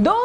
2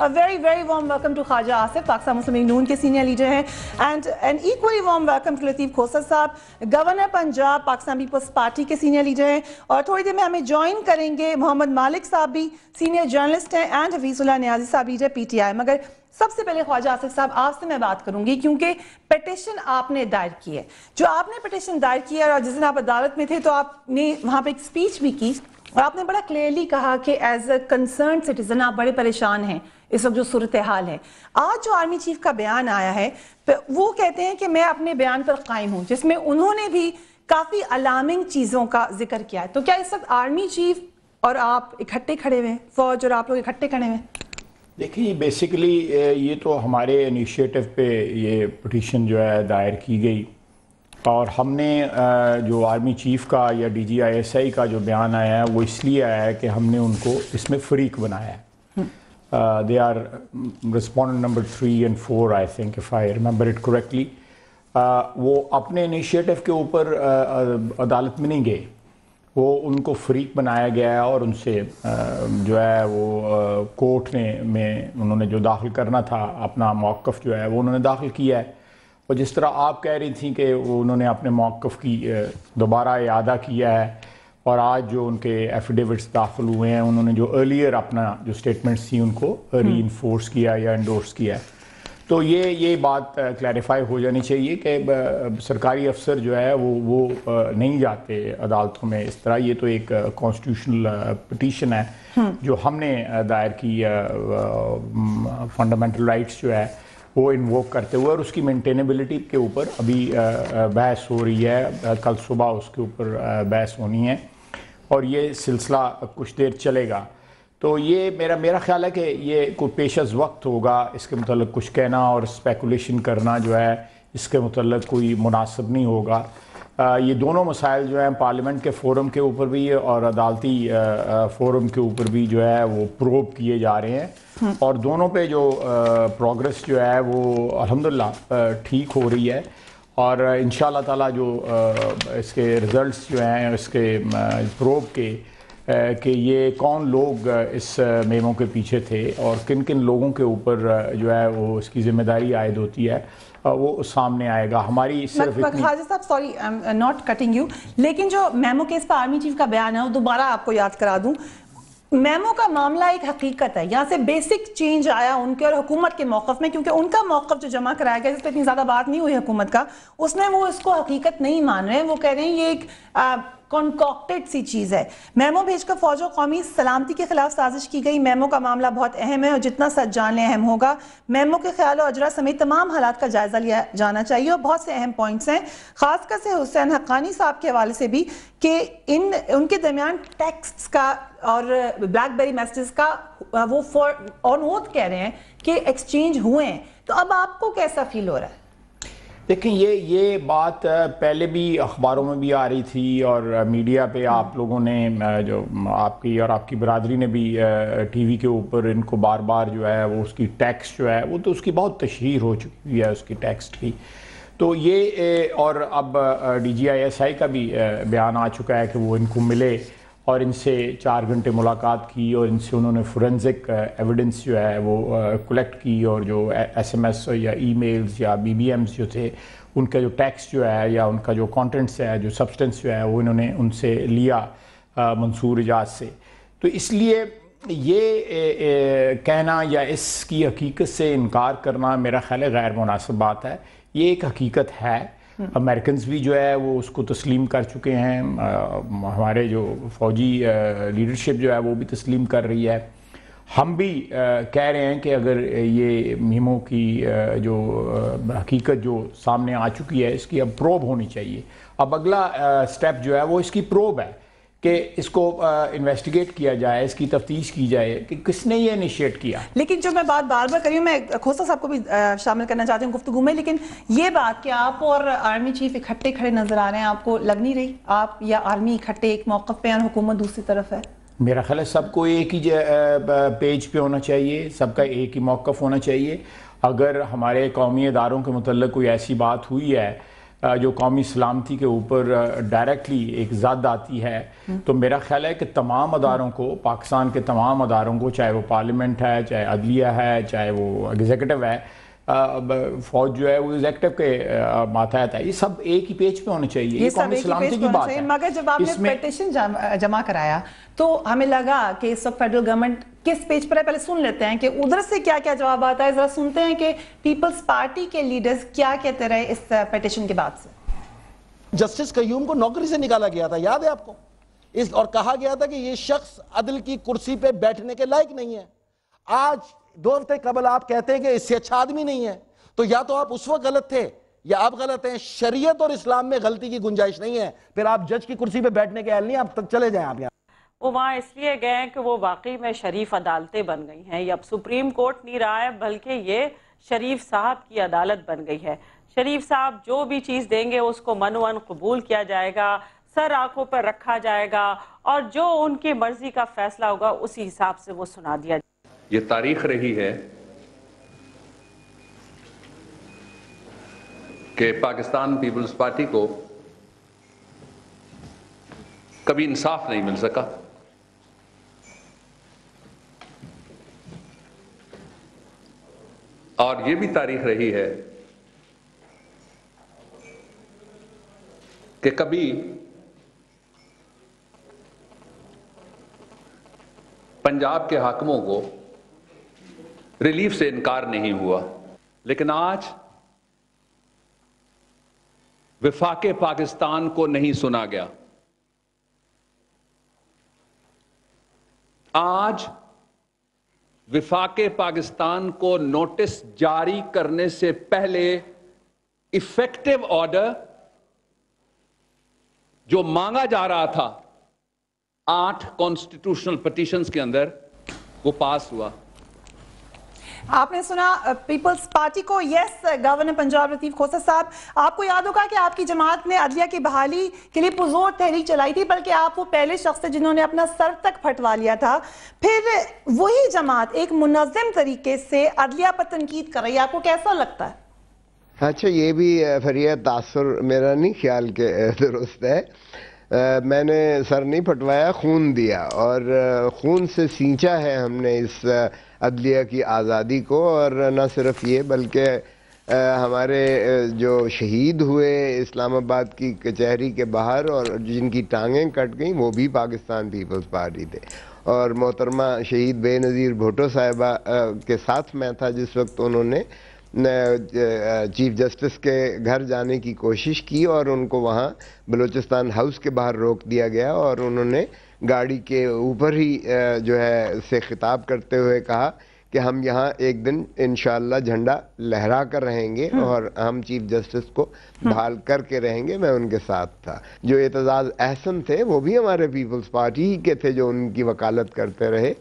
very very warm welcome to Khawaja Asif, Pakistan Muslim League Noon کے senior leader ہیں, and an equally warm welcome to Latif Khosa صاحب, governor Punjab Pakistan Peoples Party کے senior leader ہیں, اور تھوڑی دیر میں ہمیں جوائن کریں گے محمد مالک صاحب بھی سینئر جرنلسٹ ہیں, اینڈ حفیظ اللہ نیازی صاحب لیڈر پی ٹی آئی. مگر سب سے پہلے خواجہ آصف صاحب آپ سے میں بات کروں گی, کیونکہ پیٹیشن آپ نے دائر کی ہے, جو آپ نے پیٹیشن دائر کی ہے, اور جس دن آپ عدالت میں تھے تو آپ نے وہاں پہ ایک سپیچ بھی کی, اور آپ نے بڑا کلیئرلی کہا کہ ایز اے کنسرن سٹیزن آپ بڑے پریشان ہیں اس وقت جو صورتحال ہے. آج جو آرمی چیف کا بیان آیا ہے وہ کہتے ہیں کہ میں اپنے بیان پر قائم ہوں, جس میں انہوں نے بھی کافی الارمنگ چیزوں کا ذکر کیا ہے. تو کیا اس وقت آرمی چیف اور آپ اکٹھے کھڑے ہوئے ہیں, فوج اور آپ لوگ اکٹھے کھڑے ہوئے ہیں؟ دیکھیں بیسیکلی یہ تو ہمارے انیشیٹو پہ یہ پٹیشن جو ہے دائر کی گئی, اور ہم نے جو آرمی چیف کا یا D G I S I کا جو بیان آیا ہے وہ اس لیے آیا ہے کہ ہم نے ان کو اس میں فریق بنایا ہے. They are respondent number 3 and 4 I think if I remember it correctly. وہ اپنے انیشیٹو کے اوپر عدالت میں نہیں گئے, وہ ان کو فریق بنایا گیا ہے, اور ان سے جو ہے وہ کورٹ میں انہوں نے جو داخل کرنا تھا اپنا موقف جو ہے وہ انہوں نے داخل کیا ہے. اور جس طرح آپ کہہ رہی تھیں کہ انہوں نے اپنے موقف کی دوبارہ اعادہ کیا ہے, اور آج جو ان کے ایفیڈیوٹس داخل ہوئے ہیں انہوں نے جو ارلیئر اپنا جو سٹیٹمنٹس تھیں ان کو ری انفورس کیا یا انڈورس کیا ہے. تو یہ بات کلیریفائی ہو جانی چاہیے کہ سرکاری افسر جو ہے وہ نہیں جاتے عدالتوں میں اس طرح. یہ تو ایک کانسٹیٹیوشنل پٹیشن ہے جو ہم نے دائر کی, فنڈامنٹل رائٹس جو ہے وہ انووک کرتے ہوئے, اور اس کی مینٹینیبلٹی کے اوپر ابھی بحث ہو رہی ہے. کل صبح اس کے اوپر بحث ہونی ہے, اور یہ سلسلہ کچھ دیر چلے گا. تو یہ میرا خیال ہے کہ یہ کوئی پیش از وقت ہوگا, اس کے متعلق کچھ کہنا اور اسپیکولیشن کرنا جو ہے اس کے متعلق کوئی مناسب نہیں ہوگا. یہ دونوں مسائل جو ہیں پارلیمنٹ کے فورم کے اوپر بھی اور عدالتی فورم کے اوپر بھی جو ہے وہ پروب کیے جا رہے ہیں, اور دونوں پہ جو پروگرس جو ہے وہ الحمدللہ ٹھیک ہو رہی ہے. اور انشاءاللہ تعالیٰ جو اس کے ریزلٹس جو ہیں اس کے پروب کے کہ یہ کون لوگ اس میمو کے پیچھے تھے اور کن کن لوگوں کے اوپر جو ہے وہ اس کی ذمہ داری عائد ہوتی ہے, وہ سامنے آئے گا. ہماری صرف خواجہ صاحب sorry I am not cutting you, لیکن جو میمو کیس پر آرمی چیف کا بیان ہے وہ دوبارہ آپ کو یاد کرا دوں, میمو کا معاملہ ایک حقیقت ہے. یہاں سے بیسک چینج آیا ان کے اور حکومت کے موقف میں, کیونکہ ان کا موقف جو جمع کرایا گیا جس پہ اتنی زیادہ بات نہیں ہوئی حکومت کا, اس میں وہ اس کو حقیقت نہیں مان رہے ہیں. وہ کہہ رہے ہیں یہ ایک کنکاکٹڈ سی چیز ہے. میمو بھیج کر فوج و قومی سلامتی کے خلاف سازش کی گئی. میمو کا معاملہ بہت اہم ہے اور جتنا سچ جان لیں اہم ہوگا. میمو کے خیال و اجرا سمیت تمام حالات کا جائزہ لیا جانا چاہیے, اور بہت سے اہم پوائنٹس ہیں خاص کر سے حسین حقانی صاحب کے حوالے سے بھی کہ ان کے درمیان ٹیکسٹس کا اور بلیک بیری میسیجز کا وہ آن اوتھ کہہ رہے ہیں کہ ایکسچینج ہوئے ہیں. تو اب آپ کو کیسا فیل ہو رہا ہے؟ دیکھیں یہ بات پہلے بھی اخباروں میں بھی آ رہی تھی, اور میڈیا پہ آپ لوگوں نے جو آپ کی اور آپ کی برادری نے بھی ٹی وی کے اوپر ان کو بار بار جو ہے وہ اس کی ٹیکسٹ جو ہے وہ تو اس کی بہت تشہیر ہو چکی ہے اس کی ٹیکسٹ کی. تو یہ اور اب D G I S I کا بھی بیان آ چکا ہے کہ وہ ان کو ملے اور ان سے 4 گھنٹے ملاقات کی, اور ان سے انہوں نے فورنزک ایویڈنس جو ہے وہ کلیکٹ کی, اور جو ایس ایم ایس یا ای میلز یا بی بی ایمز جو تھے ان کا جو ٹیکسٹ جو ہے یا ان کا جو کانٹینٹس ہے جو سبسٹنس جو ہے وہ انہوں نے ان سے لیا منصور اجاز سے. تو اس لیے یہ کہنا یا اس کی حقیقت سے انکار کرنا میرا خیال ہے غیر مناسب بات ہے. یہ ایک حقیقت ہے, امریکنز بھی جو ہے وہ اس کو تسلیم کر چکے ہیں, ہمارے جو فوجی لیڈرشپ جو ہے وہ بھی تسلیم کر رہی ہے. ہم بھی کہہ رہے ہیں کہ اگر یہ میمو کی جو حقیقت جو سامنے آ چکی ہے اس کی اب پروب ہونی چاہیے. اب اگلا سٹیپ جو ہے وہ اس کی پروب ہے کہ اس کو انویسٹیگیٹ کیا جائے, اس کی تفتیش کی جائے کہ کس نے یہ انیشیٹ کیا. لیکن جو میں بات بار بار کری ہوں, میں کھوسر صاحب کو بھی شامل کرنا چاہتی ہوں گفتگو میں, لیکن یہ بات کہ آپ اور آرمی چیف اکٹھے کھڑے نظر آ رہے ہیں, آپ کو لگ نہیں رہی آپ یا آرمی اکٹھے ایک موقف پہ ہیں اور حکومت دوسری طرف ہے؟ میرا خیال ہے سب کو ایک ہی پیج پہ ہونا چاہیے, سب کا ایک ہی موقف ہونا چاہیے. اگر ہمارے قومی اداروں کے متعلق کوئی ایسی بات ہوئی ہے جو قومی سلامتی کے اوپر ڈائریکٹلی ایک زد آتی ہے، تو میرا خیال ہے کہ تمام اداروں کو، پاکستان کے تمام اداروں کو، چاہے وہ پارلیمنٹ ہے، چاہے عدلیہ ہے، چاہے وہ ایگزیکٹو ہے، فوج جو ہے وہ ایگزیکٹو کے ماتحت ہے، یہ سب ایک ہی پیج پہ ہونے چاہیے. یہ قومی سلامتی کی بات ہے. مگر جب آپ نے پیٹیشن جمع کرایا تو ہمیں لگا کہ اس وقت فیڈرل گورنمنٹ کس پیج پر ہے. پہلے سن لیتے ہیں کہ ادھر سے کیا کیا جواب آتا ہے. ذرا سنتے ہیں کہ پیپلز پارٹی کے لیڈرز کیا کہتے رہے اس پیٹیشن کے بعد سے. جسٹس قیوم کو نوکری سے نکالا گیا تھا، یاد ہے آپ کو، اور کہا گیا تھا کہ یہ شخص عدل کی کرسی پہ بیٹھنے کے لائق نہیں ہے. آج 2 ہفتے قبل آپ کہتے ہیں کہ اس سے اچھا آدمی نہیں ہے. تو یا تو آپ اس وقت غلط تھے یا آپ غلط ہیں. شریعت اور اسلام میں غلطی کی گنجائش نہیں ہے. پھر آپ جج کی کرسی پہ بیٹھنے کے اہل نہیں، آپ تک چلے جائیں. آپ یہاں وہ وہاں اس لیے گئے ہیں کہ وہ واقعی میں شریف عدالتیں بن گئی ہیں. یہ اب سپریم کورٹ نہیں رہا ہے بلکہ یہ شریف صاحب کی عدالت بن گئی ہے. شریف صاحب جو بھی چیز دیں گے اس کو منوعاً قبول کیا جائے گا، سر آنکھوں پر رکھا جائے گا، اور جو ان کی مرضی کا فیصلہ ہوگا اسی حساب سے وہ سنا دیا جائے گا. یہ تاریخ رہی ہے کہ پاکستان پیپلز پارٹی کو کبھی انصاف نہیں مل سکا. اور یہ بھی تاریخ رہی ہے کہ کبھی پنجاب کے حاکموں کو ریلیف سے انکار نہیں ہوا. لیکن آج وفاق پاکستان کو نہیں سنا گیا. آج وفاق پاکستان کو نوٹس جاری کرنے سے پہلے ایفیکٹو آرڈر جو مانگا جا رہا تھا 8 کانسٹیٹیوشنل پٹیشنز کے اندر، وہ پاس ہوا. آپ نے سنا پیپلز پارٹی کو. یس گورنر پنجاب لطیف کھوسہ صاحب، آپ کو یاد ہوگا کہ آپ کی جماعت نے عدلیہ کی بحالی کے لیے پرزور تحریک چلائی تھی، بلکہ آپ وہ پہلے شخص تھے جنہوں نے اپنا سر تک پھٹوا لیا تھا. پھر وہی جماعت ایک منظم طریقے سے عدلیہ پر تنقید کر رہی ہے. آپ کو کیسا لگتا ہے؟ اچھا، یہ بھی فریاد تاثر میرا نہیں خیال کہ درست ہے. میں نے سر نہیں پھٹوایا، خون دیا، اور خون سے سینچا ہے ہم نے اس عدلیہ کی آزادی کو. اور نہ صرف یہ بلکہ ہمارے جو شہید ہوئے اسلام آباد کی کچہری کے باہر اور جن کی ٹانگیں کٹ گئیں، وہ بھی پاکستان پیپلز پارٹی تھے. اور محترمہ شہید بے نظیر بھٹو صاحبہ کے ساتھ میں تھا جس وقت انہوں نے چیف جسٹس کے گھر جانے کی کوشش کی اور ان کو وہاں بلوچستان ہاؤس کے باہر روک دیا گیا، اور انہوں نے گاڑی کے اوپر ہی جو ہے سے خطاب کرتے ہوئے کہا کہ ہم یہاں ایک دن انشاءاللہ جھنڈا لہرا کر رہیں گے اور ہم چیف جسٹس کو بحال کر کے رہیں گے. میں ان کے ساتھ تھا. جو اعتزاز احسن تھے وہ بھی ہمارے پیپلز پارٹی کے تھے جو ان کی وکالت کرتے رہے،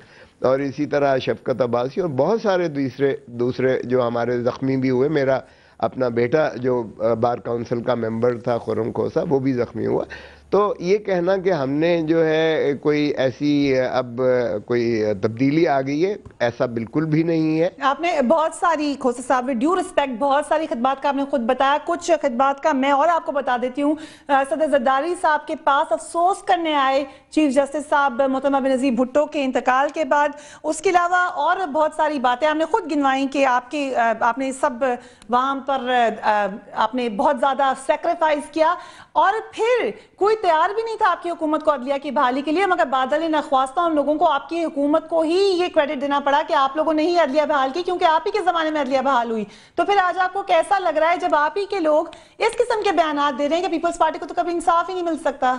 اور اسی طرح شفقت عباسی اور بہت سارے دوسرے جو ہمارے زخمی بھی ہوئے. میرا اپنا بیٹا جو بار کونسل کا ممبر تھا خرم کھوسہ، وہ بھی زخمی ہوا. تو یہ کہنا کہ ہم نے جو ہے کوئی ایسی اب کوئی تبدیلی آ گئی ہے، ایسا بالکل بھی نہیں ہے. آپ نے بہت ساری، کھوسہ صاحب ڈیو رسپیکٹ، بہت ساری خطبات کا آپ نے خود بتایا. کچھ خطبات کا میں اور آپ کو بتا دیتی ہوں. صدر زرداری صاحب کے پاس افسوس کرنے آئے چیف جسٹس صاحب محترمہ بے نظیر بھٹو کے انتقال کے بعد. اس کے علاوہ اور بہت ساری باتیں آپ نے خود گنوائیں کہ آپ نے سب وہاں پر آپ نے بہت زیادہ سیکریفائز کیا، اور پھر کوئی تیار بھی نہیں تھا آپ کی حکومت کو عدلیہ کی بحالی کے لیے. مگر بادل نخواستہ ان لوگوں کو آپ کی حکومت کو ہی یہ کریڈٹ دینا پڑا کہ آپ لوگوں نے ہی عدلیہ بحال کی، کیونکہ آپ ہی کے زمانے میں عدلیہ بحال ہوئی. تو پھر آج آپ کو کیسا لگ رہا ہے جب آپ ہی کے لوگ اس قسم کے بیانات دے رہے ہیں کہ پیپلز پارٹی کو تو کبھی انصاف ہی نہیں مل سکتا؟